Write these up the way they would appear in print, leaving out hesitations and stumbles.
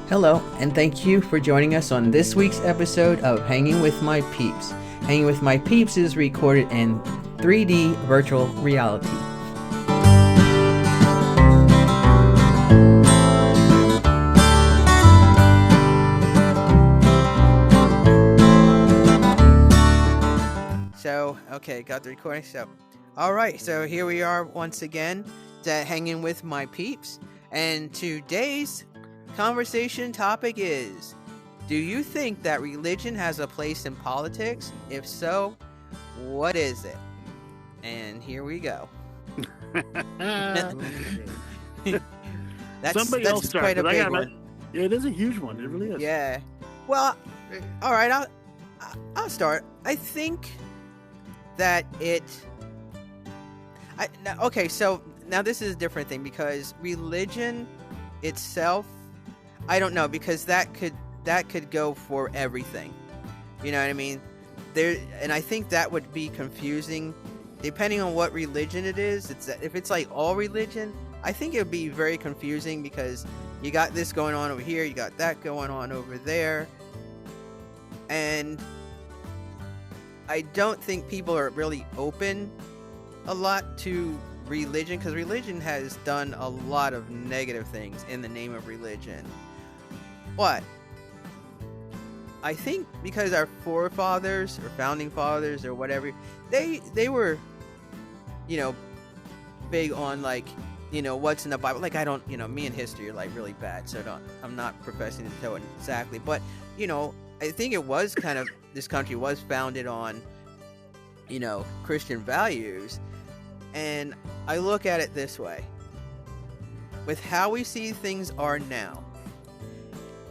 Hello, and thank you for joining us on this week's episode of Hanging with My Peeps. Hanging with My Peeps is recorded in 3D virtual reality. Okay, got the recording. Alright, so here we are once again, Hanging with My Peeps, and today's conversation topic is, do you think that religion has a place in politics? If so, what is it? And here we go. Somebody else start, quite a big one. Yeah, it is a huge one. It really is. Yeah. Well, all right. I'll start. I think that okay. So now this is a different thing, because religion itself, I don't know, because that could go for everything. You know what I mean? And I think that would be confusing depending on what religion it is. If it's like all religion, I think it would be very confusing, because you got this going on over here, you got that going on over there, and I don't think people are really open a lot to religion, because religion has done a lot of negative things in the name of religion. But I think because our forefathers or founding fathers or whatever, they were, big on, like, what's in the Bible. Like, I don't, me and history are like really bad, so I'm not professing to know it exactly, but I think it was kind of, this country was founded on, Christian values. And I look at it this way: with how we see things are now,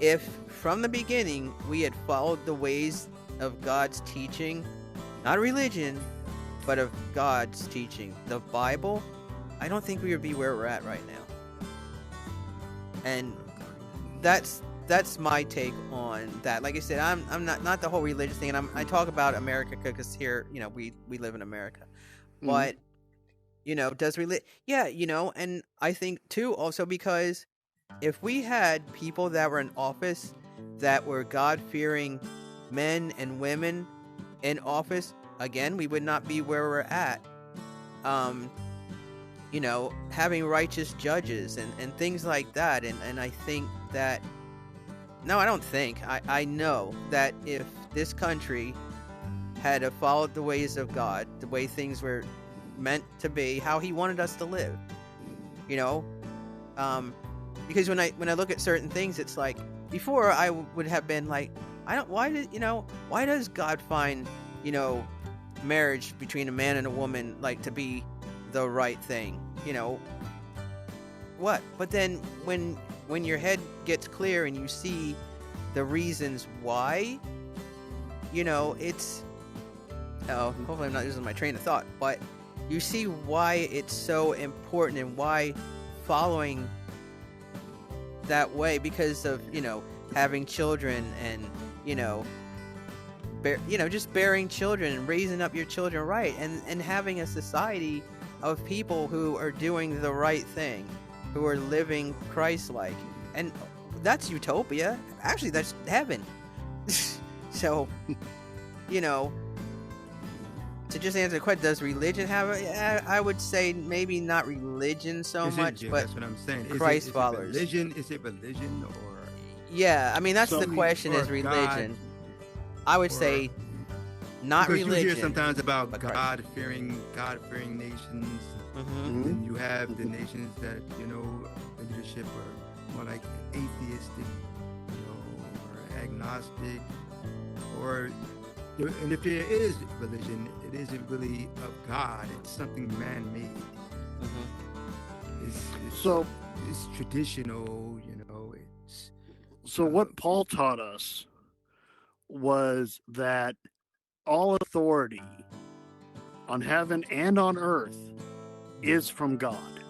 if from the beginning we had followed the ways of God's teaching, not religion, but of God's teaching, the Bible, I don't think we would be where we're at right now. And that's my take on that. Like I said, I'm not the whole religious thing, and I talk about America because here, we live in America. But does religion? Yeah, and I think too also because if we had people that were in office that were God-fearing men and women in office, again, we would not be where we're at. Having righteous judges and things like that. And I think that, no, I don't think, I know that if this country had followed the ways of God, the way things were meant to be, how he wanted us to live, because when I look at certain things, it's like, before I would have been like, why does God find, marriage between a man and a woman, like, to be the right thing? What? But then when your head gets clear and you see the reasons why, it's, hopefully I'm not losing my train of thought, but you see why it's so important and why following that way, because of, having children and, just bearing children and raising up your children right, and having a society of people who are doing the right thing, who are living Christ-like. And that's utopia. Actually, that's heaven. So, to just answer the question, does religion have I would say maybe not religion so much, but that's what I'm saying. Christ followers. Is it religion or? Yeah, I mean, that's the question, is religion. God, I would say not religion. Because you hear sometimes about God-fearing nations, and you have the nations that, the leadership are more like atheistic, or agnostic, and if there is religion, it isn't really of God. It's something man-made. It's traditional, So what Paul taught us was that all authority on heaven and on earth is from God.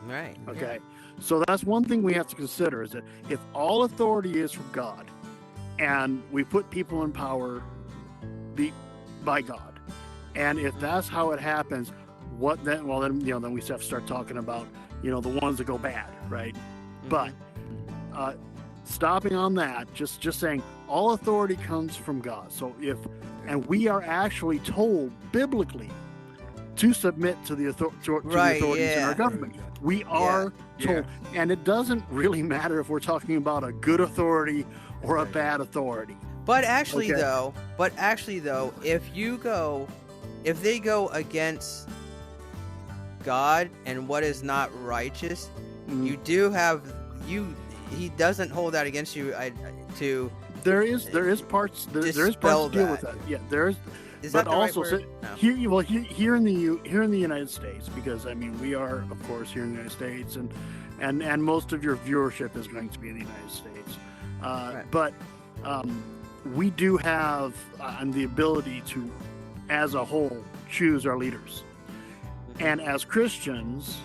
Right. Okay. Yeah. So that's one thing we have to consider, is that if all authority is from God and we put people in power by God, and if that's how it happens, what then? Well, then then we have to start talking about the ones that go bad, right? But stopping on that, just saying all authority comes from God. So and we are actually told biblically to submit to the authorities in our government. We are told, and it doesn't really matter if we're talking about a good authority or a bad authority. But actually, though, if they go against God and what is not righteous, you do have He doesn't hold that against you. There is parts to deal with that. Yeah, there is. Is that the right word? No. Here in the United States, because I mean we are of course here in the United States, and most of your viewership is going to be in the United States, but we do have the ability to, as a whole, choose our leaders, and as Christians,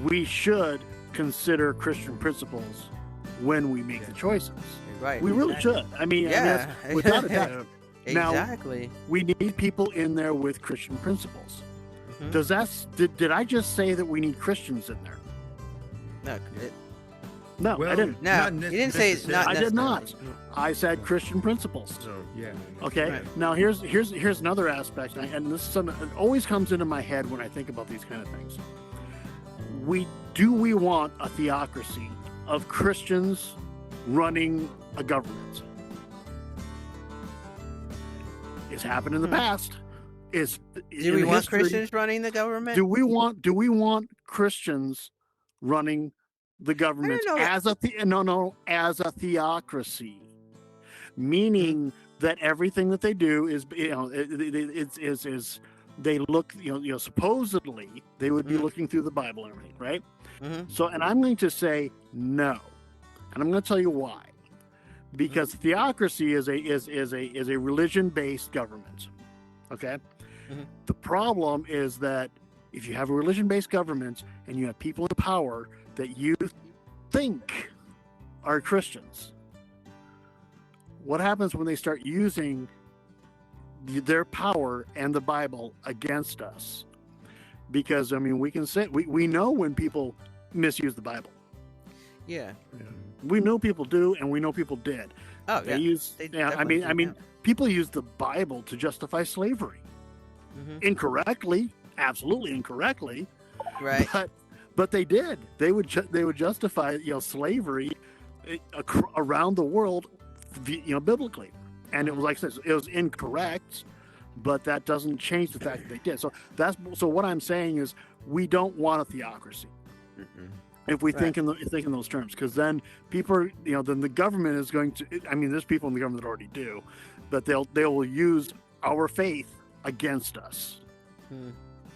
we should consider Christian principles when we make the choices. Right. We really should. I mean, without a doubt. Exactly. Now, we need people in there with Christian principles. Did I just say that we need Christians in there? No, I didn't. No, you didn't say it's not. I did not. I said Christian principles. Okay. Right. Now here's another aspect, and this is something that always comes into my head when I think about these kind of things. Do we want a theocracy of Christians running a government? It's happened in the past. Do we want Christians running the government? Do we want Christians running the government as a theocracy, meaning that everything that they do is they look supposedly they would be looking through the Bible and everything, right? So, and I'm going to say no, and I'm going to tell you why. Because theocracy is a religion-based government. Okay? The problem is that if you have a religion-based government and you have people in power that you think are Christians, what happens when they start using their power and the Bible against us? Because I mean, we know when people misuse the Bible. Yeah. We know people do, and we know people did. Oh, People use the Bible to justify slavery. Incorrectly, absolutely incorrectly. Right. But they did. They would justify slavery around the world, biblically, and it was like this. It was incorrect, but that doesn't change the fact that they did. So what I'm saying is we don't want a theocracy. If we think in those terms, because then people, then the government is going to. I mean, there's people in the government that already do, but they will use our faith against us,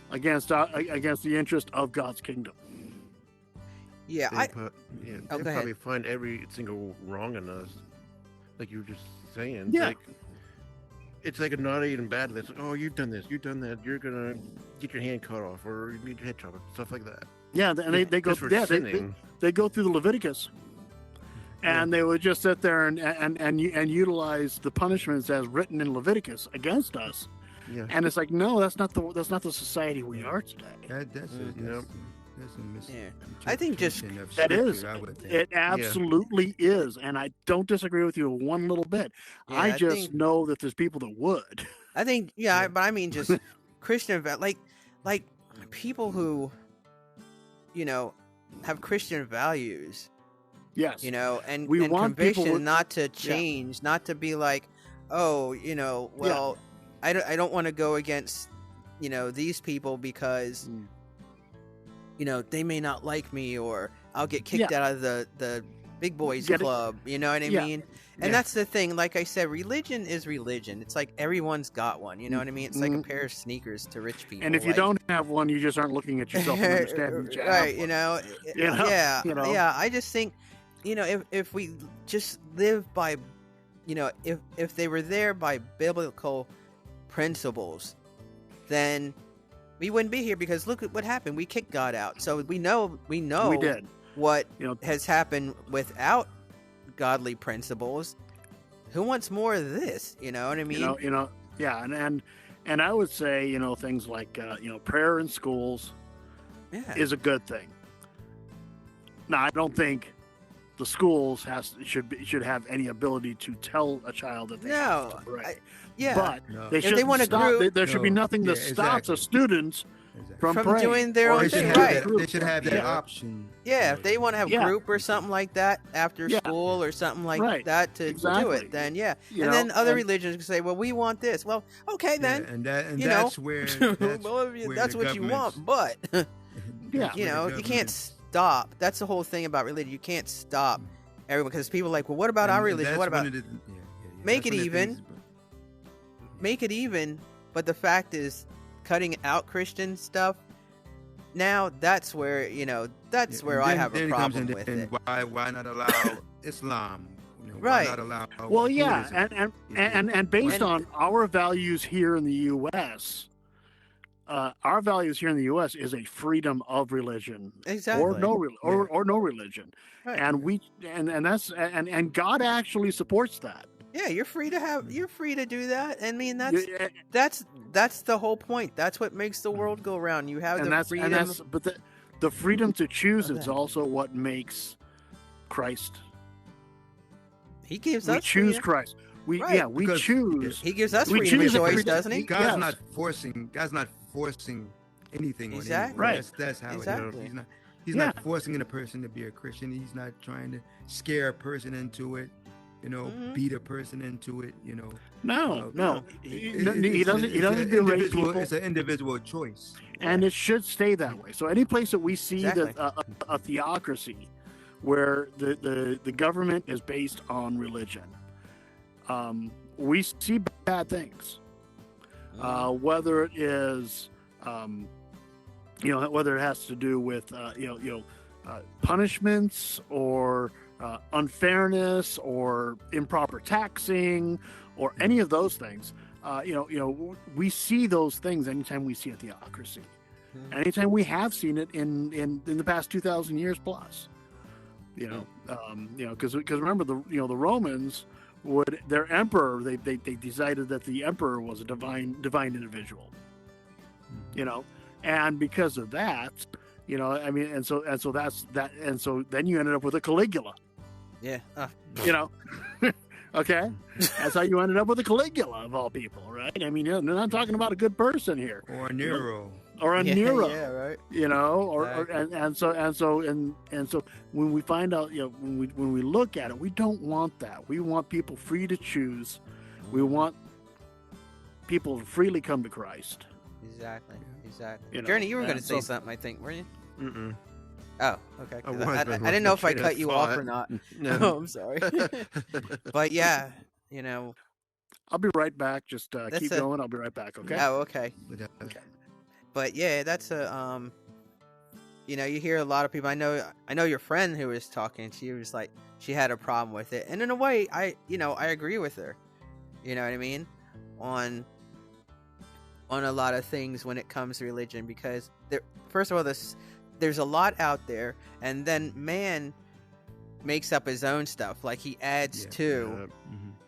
against the interest of God's kingdom. Yeah, they probably find every single wrong in us, like you were just saying. Yeah. It's like a not even bad. It's like, oh, you've done this, you've done that. You're gonna get your hand cut off, or you need your head chopped off, stuff like that. Yeah, and they go through the Leviticus, and they would just sit there and utilize the punishments as written in Leviticus against us. Yeah. And it's like, no, that's not the society we are today. That's a I think that is. It absolutely is, and I don't disagree with you one little bit. Yeah, I just know that there's people that would. I think, but I mean, just Christian, like people who, have Christian values. Yes. And we and want conviction not to change, not to be like, oh, I don't want to go against, these people because. They may not like me, or I'll get kicked out of the big boys club. You know what I mean? And that's the thing. Like I said, religion is religion. It's like everyone's got one. You know what I mean? It's like a pair of sneakers to rich people. And if you don't have one, you just aren't looking at yourself and understanding that you have one. Yeah. I just think, if we just live by, if they were there by biblical principles, then we wouldn't be here, because look at what happened. We kicked God out. So we know we did what has happened without godly principles. Who wants more of this? You know what I mean? And I would say, things like prayer in schools is a good thing. Now, I don't think the schools should have any ability to tell a child that they have to pray. But they should there should be nothing that stops the students from praying. Doing their own thing. They should have that option. Yeah, if they want to have group or something like that after school or something like that to do it, then and then other religions can say, well, we want this. Well, okay then. That's where that's what you want, but you can't stop. That's the whole thing about religion. You can't stop everyone, because people are like, well, what about our religion? What about make it even? Make it even. But the fact is, cutting out Christian stuff, now that's where I have a problem with it. Why not allow Islam? Right. Why not allow Buddhism? and based on our values here in the U.S., our values here in the U.S. is a freedom of religion, or no religion, right. and God actually supports that. Yeah, you're free to do that. I mean, that's the whole point. That's what makes the world go round. You have the freedom. But the freedom to choose is also what makes Christ. He gives us. We choose freedom. Christ. We choose. He gives us freedom of choice, doesn't he? God's not forcing anything on anyone. Right. That's how exactly. it is. He's not forcing a person to be a Christian. He's not trying to scare a person into it. Beat a person into it. No. He doesn't berate people. It's an individual choice, and it should stay that way. So any place that we see a theocracy, where the government is based on religion, we see bad things. Whether it is, whether it has to do with punishments or unfairness or improper taxing or any of those things, we see those things anytime we see a theocracy. Anytime we have seen it in the past 2,000 years plus, because remember the Romans their emperor, they decided that the emperor was a divine individual, and because of that, and so that's that, and so then you ended up with a Caligula. Yeah. Okay, that's how you ended up with a Caligula of all people, right? I mean, they're not talking about a good person here, or a Nero, Nero, yeah, right. And so when we find out, when we look at it, we don't want that. We want people free to choose. We want people to freely come to Christ. Exactly. Journey, you were going to say something, I think, weren't you? Mm-mm. Oh, okay. I didn't know if I cut you off or not. No, I'm sorry. But yeah, I'll be right back. Just keep going. I'll be right back. Okay. Oh, okay. But yeah, that's you hear a lot of people. I know your friend who was talking. She was like, she had a problem with it, and in a way, I agree with her. You know what I mean? On a lot of things when it comes to religion, because first of all, there's a lot out there, and then man makes up his own stuff. Like he adds to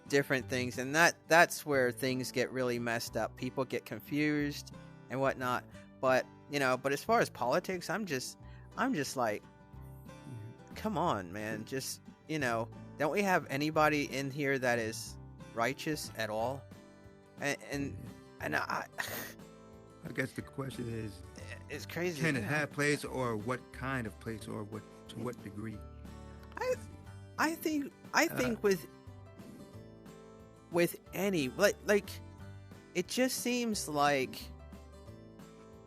different things, and that's where things get really messed up. People get confused and whatnot. But but as far as politics, I'm just like, come on, man. Just don't we have anybody in here that is righteous at all? And I guess the question is, it's crazy. Can it have place, or what kind of place, or to what degree? I think with any like it just seems like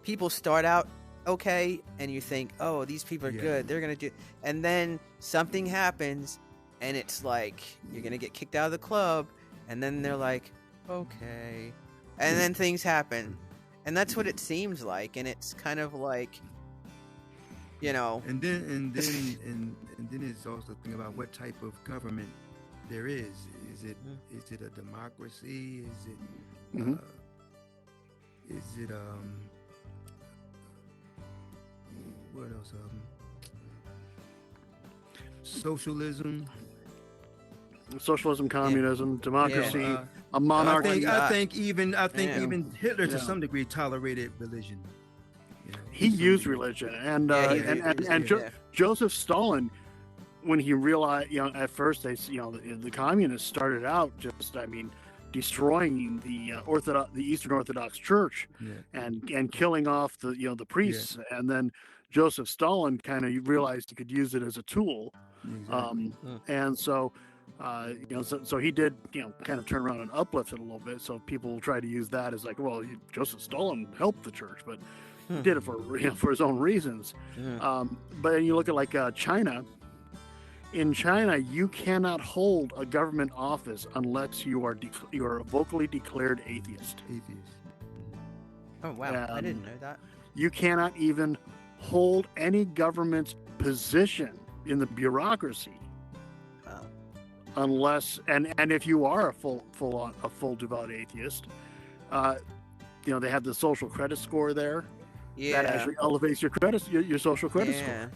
people start out okay, and you think, oh, these people are good, they're gonna do, and then something happens, and it's like you're gonna get kicked out of the club, and then they're like, okay, and then things happen. And that's what it seems like, and it's kind of like, And then it's also thinking about what type of government there is. Is it a democracy? Is it what else? Socialism, communism, democracy, a monarchy. I think even Hitler to some degree tolerated religion. He used religion, and Joseph Stalin when he realized, at first the communists started out just, destroying the Eastern Orthodox Church, and killing off the priests, and then Joseph Stalin kind of realized he could use it as a tool, and so. So he did, kind of turn around and uplift it a little bit. So people try to use that as like, well, Joseph Stalin helped the church, but he did it for his own reasons. But then you look at like China. In China, you cannot hold a government office unless you are a vocally declared atheist. Oh wow, I didn't know that. You cannot even hold any government position in the bureaucracy. Unless and if you are a full devout atheist, they have the social credit score there. Yeah, that actually elevates your social credit score.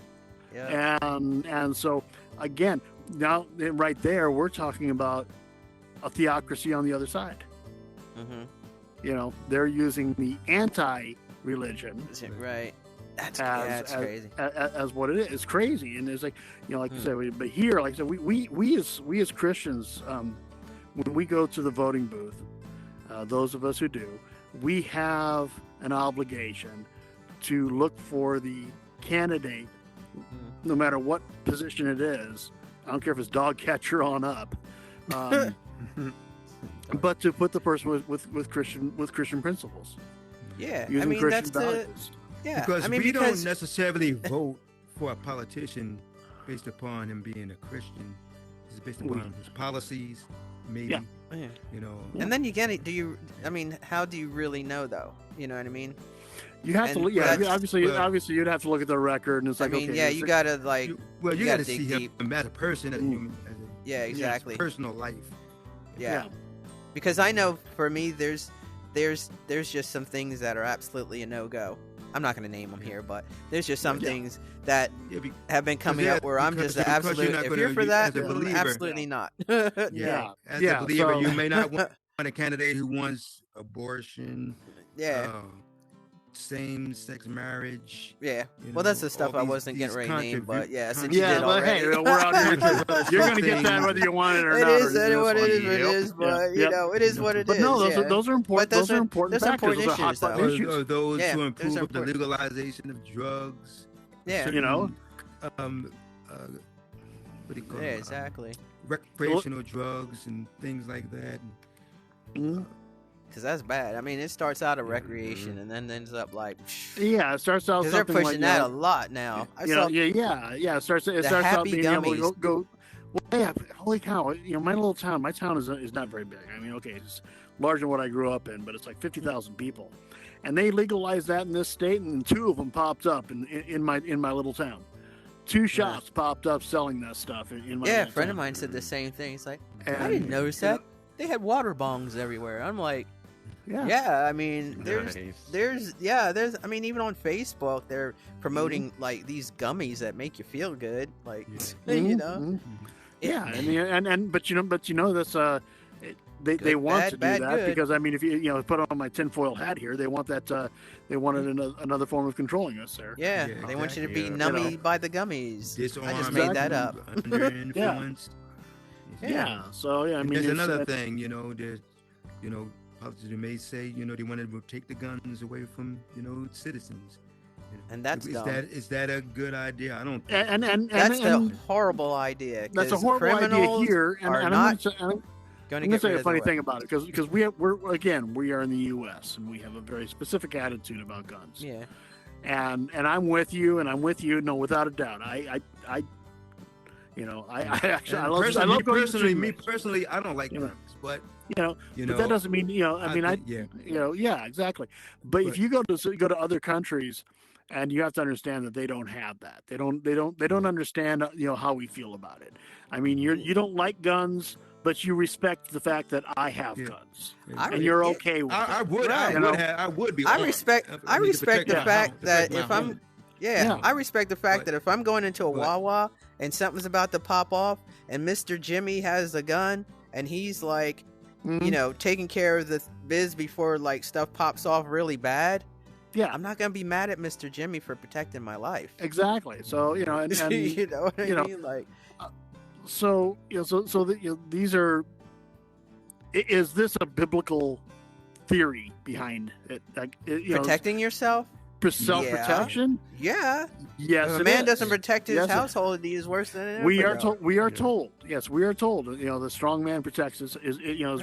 Yeah. And so again, now right there, we're talking about a theocracy on the other side. They're using the anti-religion. Right. That's crazy. As what it is. It's crazy. And it's like, like you said, but here, like I said, we as Christians, when we go to the voting booth, those of us who do, we have an obligation to look for the candidate, no matter what position it is. I don't care if it's dog catcher on up, but to put the person with Christian principles. Yeah, using Christian that's values. Yeah, because we don't necessarily vote for a politician based upon him being a Christian. It's based upon his policies, maybe. Yeah. And then you get it. How do you really know though? You know what I mean? You have to. Yeah, obviously, you'd have to look at the record, and it's like, you gotta you gotta see him as a person, as a human, exactly, personal life. Yeah, because I know for me, there's just some things that are absolutely a no-go. I'm not going to name them here, but there's just some things that have been coming up where I'm just absolute. If you're for that, absolutely not. As a believer, you may not want a candidate who wants abortion. Same-sex marriage. Yeah. Well, that's the stuff I wasn't getting ready to name, but since you did already. Hey, we're out here. You're going to get that whether you want it or not. It is what it is, but it is what it is. But no, those are important. Those are important factors. Those are important issues. Or those who improve the legalization of drugs. Yeah. What do you call it? Yeah, exactly. Recreational drugs and things like that. Because that's bad. It starts out a recreation and then ends up like. It starts out. Because they're pushing that a lot now. It starts out being gummies. able to go. Well, yeah, holy cow! My little town. My town is not very big. It's larger than what I grew up in, but it's like 50,000 people, and they legalized that in this state, and 2 of them popped up in my little town. 2 shops popped up selling that stuff in my. Yeah, a friend of mine said the same thing. It's like, I didn't notice that. They had water bongs everywhere. I'm like. Yeah, there's even on Facebook they're promoting like these gummies that make you feel good, like but that's they want to do that because if you put on my tinfoil hat here, they want that they wanted another form of controlling us there. Yeah, they want you to be nummy by the gummies. I just made that up. Under influence. So there's another thing, there's politicians may say, they want to take the guns away from, citizens. And that's dumb. Is that a good idea? I don't think. And that's a horrible idea. That's a horrible idea here. And I'm going to say a funny thing about it because we are in the U.S. and we have a very specific attitude about guns. Yeah. And I'm with you, no, without a doubt. I love going me personally, I don't like guns, but. But that doesn't mean exactly. But if you go to other countries, and you have to understand that they don't have that. They don't understand how we feel about it. You don't like guns, but you respect the fact that I have guns, and you're okay with it. I would be. I respect the fact that if I'm. I respect the fact that if I'm going into a Wawa and something's about to pop off, and Mr. Jimmy has a gun, and he's like. Taking care of the biz before like stuff pops off really bad, I'm not gonna be mad at Mr. Jimmy for protecting my life. Exactly. So and you know what I mean? Like, these are. Is this a biblical theory behind it? Like, protecting yourself, self-protection. Yeah. Yes. If a man doesn't protect his household, he is worse than an we are told. We are told. Yes, we are told. The strong man protects is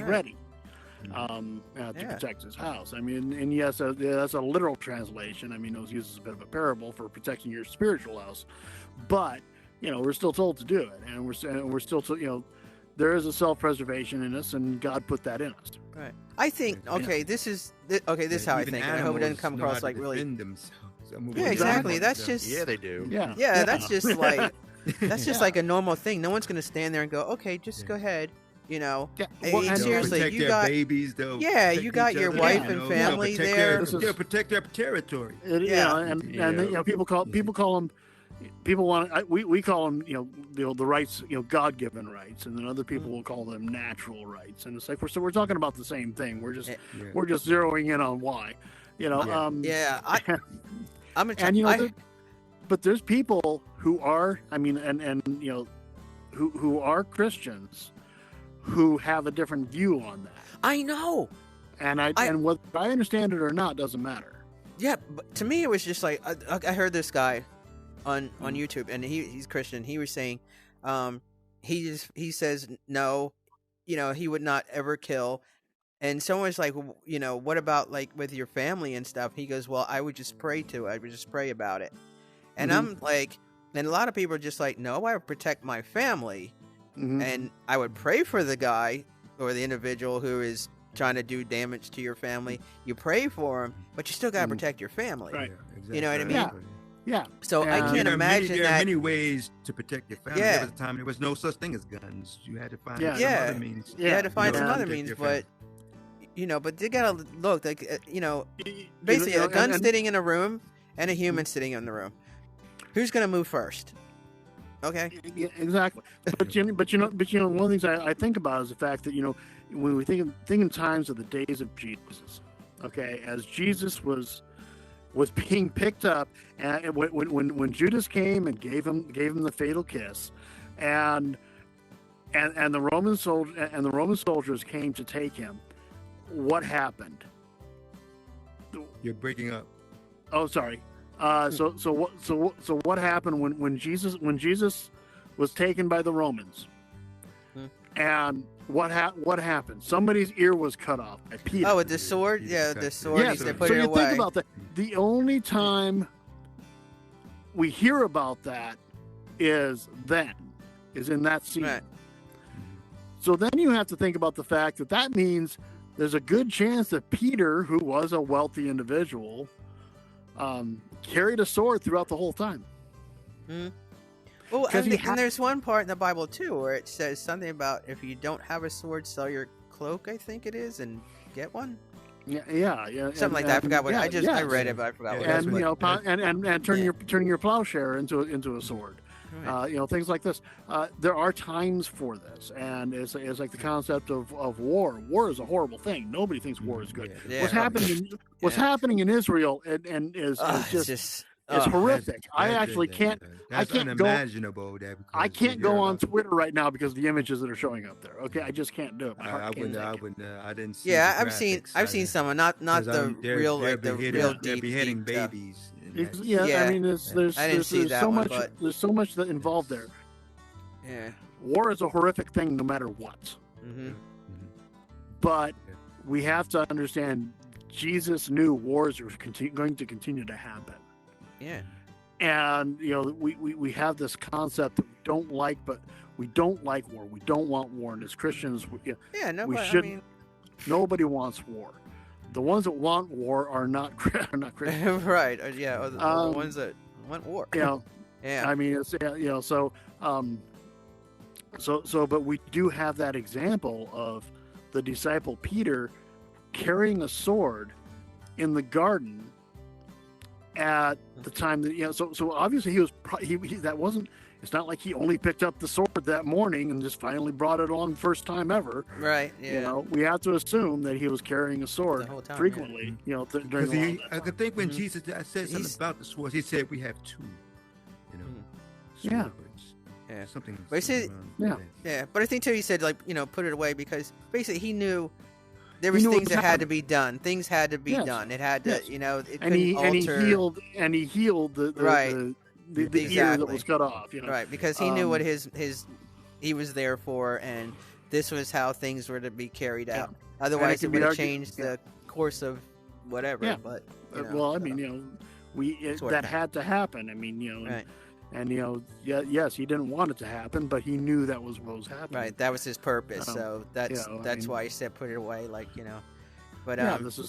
ready. To protect his house. I mean, and yes, that's a literal translation. I mean, it was used as a bit of a parable for protecting your spiritual house, but we're still told to do it, and we're still there is a self-preservation in us, and God put that in us. Right. I think this is how I think. And I hope it doesn't come across like really. Yeah, exactly. That's just they do. Yeah. That's just like like a normal thing. No one's gonna stand there and go, okay, just go ahead. Seriously, you got babies, though. Yeah, you got your wife and family there. Protect their territory. People call them. People want. We call them, the rights, God-given rights, and then other people will call them natural rights. And it's like we're talking about the same thing. We're just zeroing in on why. But there's people who are. I mean, who are Christians, who have a different view on that. I know. And whether I understand it or not doesn't matter. Yeah, but to me it was just like I heard this guy on YouTube, and he's Christian. He was saying he says no, he would not ever kill. And someone's like, what about like with your family and stuff? He goes, well, I would just pray to it. I would just pray about it. And I'm like, and a lot of people are just like, no, I would protect my family. And I would pray for the guy or the individual who is trying to do damage to your family. You pray for him, but you still got to protect your family. Right. Exactly. You know what I mean? Yeah. So I can't imagine there that. There are many ways to protect your family. Yeah. There was a time there was no such thing as guns. You had to find some other means. You had to find some other means, but but they gotta look like basically a gun sitting in a room and a human sitting in the room. Who's gonna move first? Okay. Yeah, exactly. But one of the things I think about is the fact that when we think in times of the days of Jesus, okay, as Jesus was being picked up, and when Judas came and gave him the fatal kiss, and the Roman soldiers came to take him, what happened? You're breaking up. Oh, sorry. So what happened when Jesus was taken by the Romans? And what happened? Somebody's ear was cut off by Peter. Oh, with the sword? Yeah, the sword. Yes. They put So it you away. think about that. The only time we hear about that is in that scene. Right. So then you have to think about the fact that means there's a good chance that Peter, who was a wealthy individual, carried a sword throughout the whole time. Well, and there's one part in the Bible too where it says something about if you don't have a sword, sell your cloak. I think it is, and get one. Yeah. Something like that. I forgot what I read it, but I forgot what it was. And turning your plowshare into a sword. Right. Things like this. There are times for this, and it's like the concept of war. War is a horrible thing. Nobody thinks war is good. Yeah. What's happening in Israel and is just horrific. That's unimaginable. I can't go on Twitter right now because of the images that are showing up there. Okay, I just can't do it. I didn't see. Yeah, I've seen some, not the real they're deep beheading stuff. babies. I mean, there's so much that involved there. Yeah, war is a horrific thing, no matter what. But we have to understand, Jesus knew wars are going to continue to happen. Yeah, and we have this concept that we don't like, but we don't like war. We don't want war, and as Christians, nobody wants war. The ones that want war are not Christians. Right. Yeah. Or the ones that want war. Yeah. Yeah. I mean, it's but we do have that example of the disciple Peter carrying a sword in the garden at the time that so obviously he was it's not like he only picked up the sword that morning and just finally brought it on first time ever. Right. Yeah. You know, we have to assume that he was carrying a sword The whole time, frequently. You know, during the I could think when Jesus said something about the swords, he said we have two. You know, swords. Yeah. Something. But he said, yeah. But I think too, he said like, you know, put it away because basically he knew there was things that had to be done. Things had to be done. It had to, you know, it couldn't alter. And he healed the ear that was cut off. You know? Right, because he knew what he was there for, and this was how things were to be carried out. Otherwise, it would have changed the course of whatever. Yeah. But you know, well, I mean, you know, that had to happen. I mean, you know. Right. And you know, yes, he didn't want it to happen, but he knew that was what was happening. Right, that was his purpose. So that's why he said put it away, like, you know. But this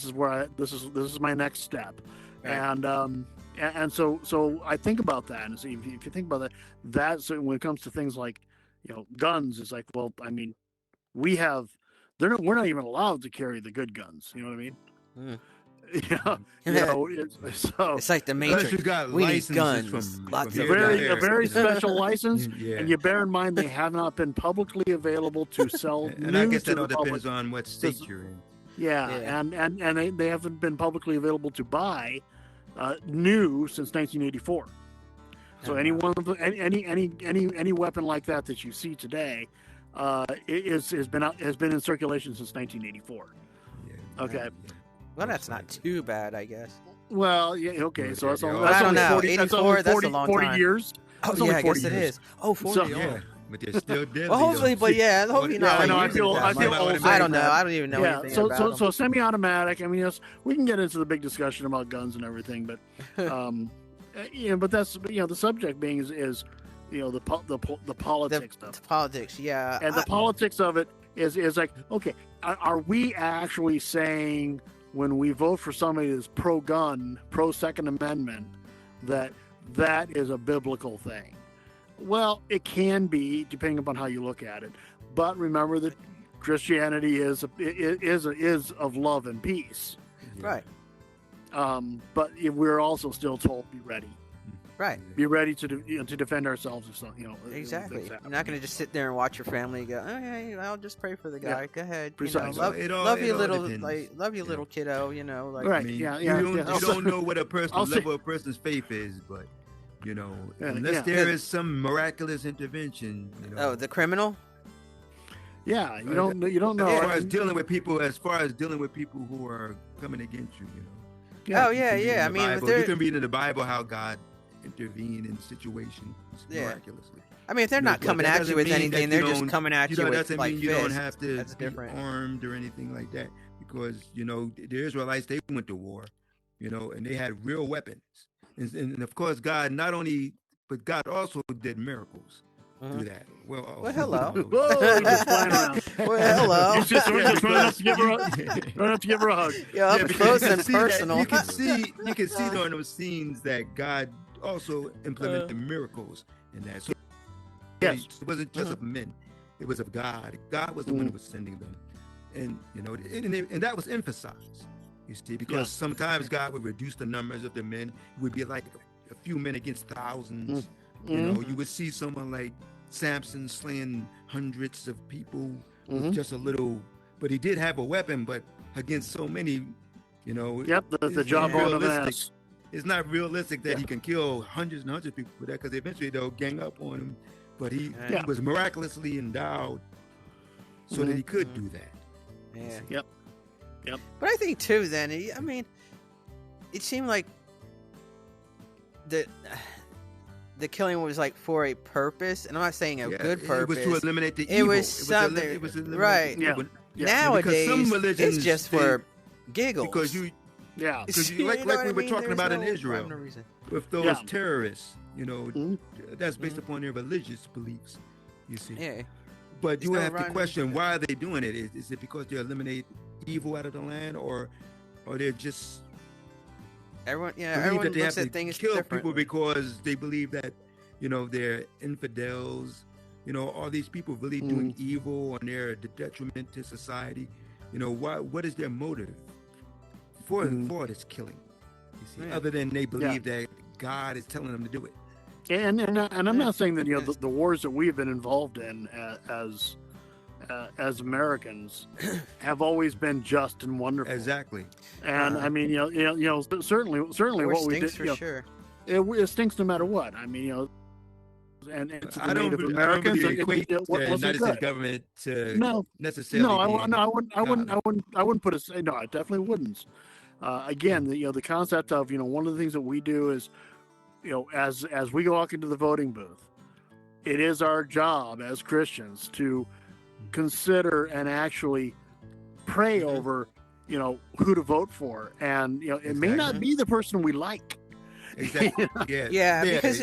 is where this is my next step, right. And so I think about that, and so if you think about that when it comes to things like, you know, guns, it's like, well, I mean, we're not even allowed to carry the good guns. You know what I mean? Mm. It's like the Matrix. We need guns. Lots of a very special license, and you bear in mind they have not been publicly available to sell. And I guess that all depends on what state you're in. Yeah. And they haven't been publicly available to buy new since 1984. So any weapon like that you see today, has been in circulation since 1984. Yeah. Okay. Well, that's not too bad, I guess. Well, yeah, okay. So that's only, I don't know. 40, 84, that's a long 40 time. years. Oh, yeah, I guess it is. Oh, 40. So, yeah. But they're still deadly. Well, hopefully, but yeah, hopefully not. I know. I feel old. I don't know. I don't even know anything about them. So semi-automatic. I mean, we can get into the big discussion about guns and everything, but but that's the subject being is the politics stuff. The politics, yeah. And the politics of it is like, okay, are we actually saying when we vote for somebody that's pro-gun, pro-Second Amendment, that is a biblical thing? Well, it can be, depending upon how you look at it. But remember that Christianity is of love and peace. Right. But we're also still told, be ready. Right. Be ready to defend ourselves or something. Exactly. You're not going to just sit there and watch your family and go, okay, I'll just pray for the guy. Yeah. Go ahead. Precisely. Love you, little kiddo. Like, right. I mean, yeah. You don't know what level of a person's faith is, but unless there is some miraculous intervention. Oh, the criminal. Yeah, you don't know. As far as dealing with people who are coming against you, Yeah. Oh yeah. I mean, you can read in the Bible how God intervened in situations miraculously. I mean, if they're not coming at you with anything, they're just coming at you with doesn't mean you don't have to That's be different. armed or anything like that, because the Israelites, they went to war, and they had real weapons, and of course God God also did miracles through that. Well, hello. Whoa, just flying around. Well, hello. He's just running up to give her a hug. Yeah, up close and personal. You can see during those scenes that God also implemented miracles in that. So yes, it wasn't just of men; it was of God. God was the one who was sending them, and and that was emphasized. You see, because sometimes God would reduce the numbers of the men. It would be like a few men against thousands. You would see someone like Samson slaying hundreds of people with just a little, but he did have a weapon, but against so many, Yep, the jawbone of an ass. It's not realistic that he can kill hundreds and hundreds of people for that, because eventually they'll gang up on him. But he was miraculously endowed so that he could do that. Yeah. Yep. But I think too, then, I mean, it seemed like the killing was like for a purpose, and I'm not saying a good purpose. It was to eliminate the evil. It was something, right? Yeah. Nowadays, some religions, it's just for giggles. Because like we were talking about in Israel, with those terrorists, that's based upon their religious beliefs. You see. Yeah. But you have to question, why are they doing it? Is it because they eliminate evil out of the land, or they're just everyone that they looks have at to things kill differently. people because they believe that they're infidels, all these people really doing evil and they're a detriment to society. What is their motive for this killing? You see, other than they believe that God is telling them to do it. And I'm not saying that the wars that we've been involved in as Americans have always been just and wonderful. Exactly. And I mean, certainly what we did, for sure. It stinks no matter what. I mean, and it's the Native Americans. I don't really equate the United States government to necessarily. I wouldn't put it. No, I definitely wouldn't. Again, the concept of one of the things that we do is, as we walk into the voting booth, it is our job as Christians to consider and actually pray over, who to vote for, and it may not be the person we like. Exactly.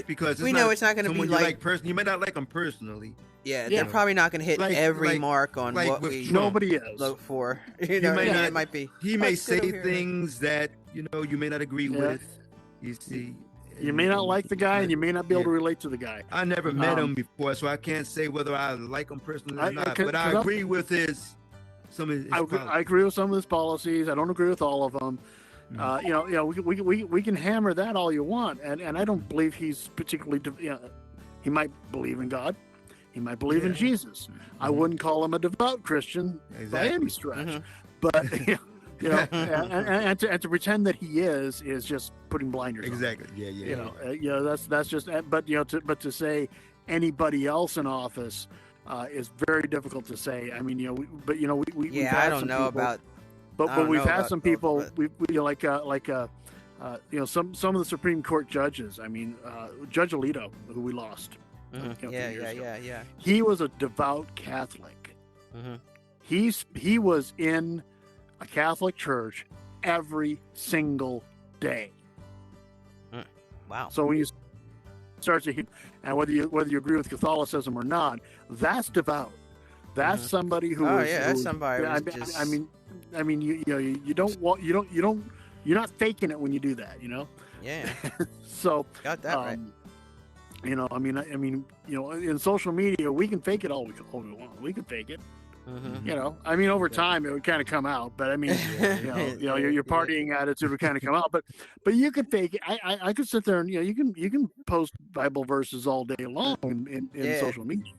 Because we know it's not going to be like you may not like them personally. Yeah, they're probably not going to hit every mark on what we nobody is vote for. It might be. He may say things that you may not agree with. You see, you may not like the guy, and you may not be able to relate to the guy. I never met him before, so I can't say whether I like him personally or not. But I agree with some of his policies. I agree with some of his policies. I don't agree with all of them. We can hammer that all you want, and I don't believe he's particularly. He might believe in God, he might believe in Jesus. I wouldn't call him a devout Christian by any stretch, but and to pretend that he is just putting blinders. Exactly. On. That's just. But to say anybody else in office is very difficult to say. I mean, we I don't know about. But we've had some people, some of the Supreme Court judges. I mean, Judge Alito, who we lost. Yeah. He was a devout Catholic. He was in a Catholic church every single day. Wow. So when you start to, and whether you agree with Catholicism or not, that's devout. That's somebody who. That's somebody. I mean, you don't want you're not faking it when you do that, Yeah. So got that right. In social media, we can fake it all we want. We can fake it. Over time it would kind of come out, but I mean, your partying attitude would kind of come out, but you could fake it. I could sit there and you can post Bible verses all day long in social media.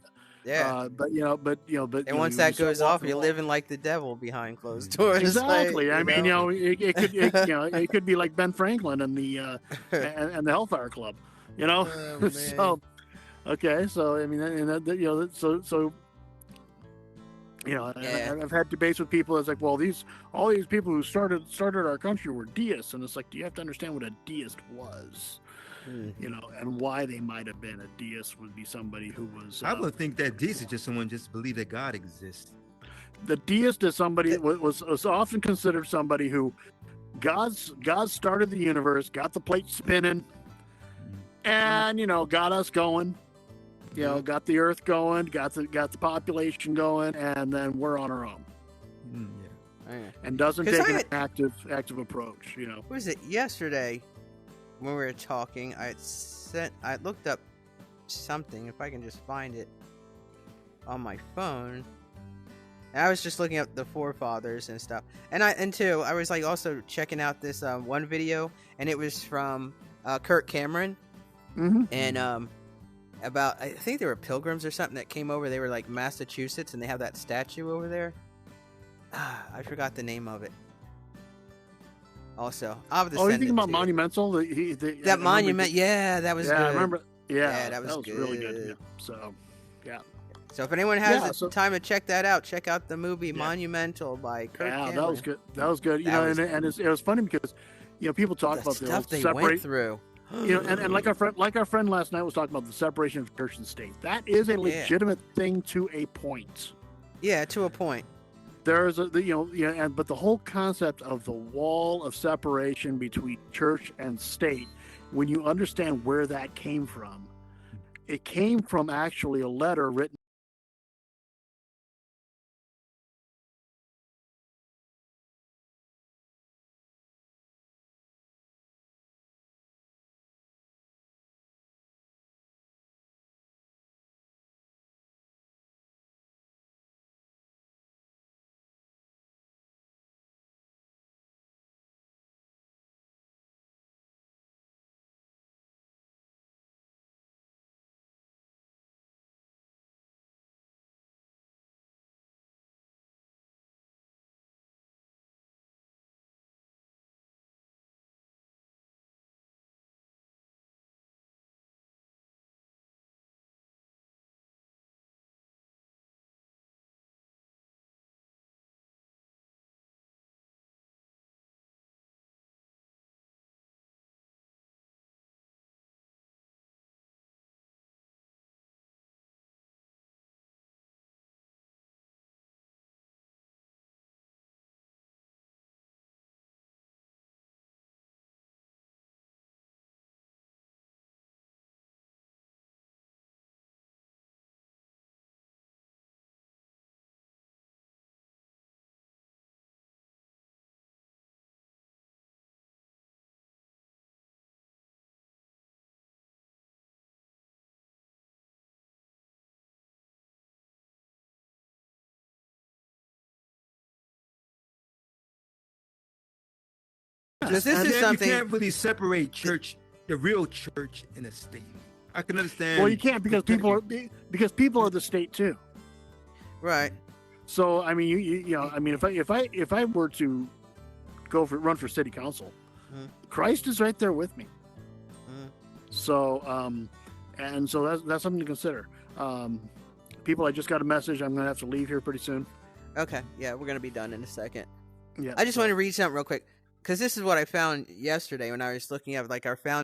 Yeah, but and once that goes off, you're living like the devil behind closed doors. Exactly. It could be like Ben Franklin and the and the Hellfire Club, Oh, so okay, so I mean, I've had debates with people. It's like, well, all these people who started our country were deists, and it's like, do you have to understand what a deist was? And why they might have been a deist would be somebody who was. I would think that deist is just someone just believe that God exists. The deist is somebody was often considered somebody who God started the universe, got the plate spinning, and got us going. Got the earth going, got the population going, and then we're on our own. And doesn't take an active approach. What was it yesterday? When we were talking, I looked up something, if I can just find it on my phone. And I was just looking up the forefathers and stuff. And I was like also checking out this one video, and it was from Kirk Cameron. And about, I think they were pilgrims or something that came over. They were like Massachusetts, and they have that statue over there. I forgot the name of it. Also, you thinking about Monumental? That monument, that was good. I remember. That was good. Really good. Yeah. So, yeah. So if anyone has the time to check that out, check out the movie Monumental by Kirk Cameron. That was good. That was good. It was funny because people talk about the stuff they went through. And like our friend last night was talking about the separation of church and state. That is a legitimate thing to a point. Yeah, to a point. There's but the whole concept of the wall of separation between church and state, when you understand where that came from, it came from actually a letter written Because this is something you can't really separate church, the real church, and the state. I can understand. Well, you can't because people are the state too. right. So I mean, you know, I mean, if I were to run for city council, Christ is right there with me. So and so that's something to consider. People, I just got a message. I'm gonna have to leave here pretty soon. Okay, yeah, we're gonna be done in a second. Yeah, I just want to read something real quick because this is what I found yesterday when I was looking at like our founding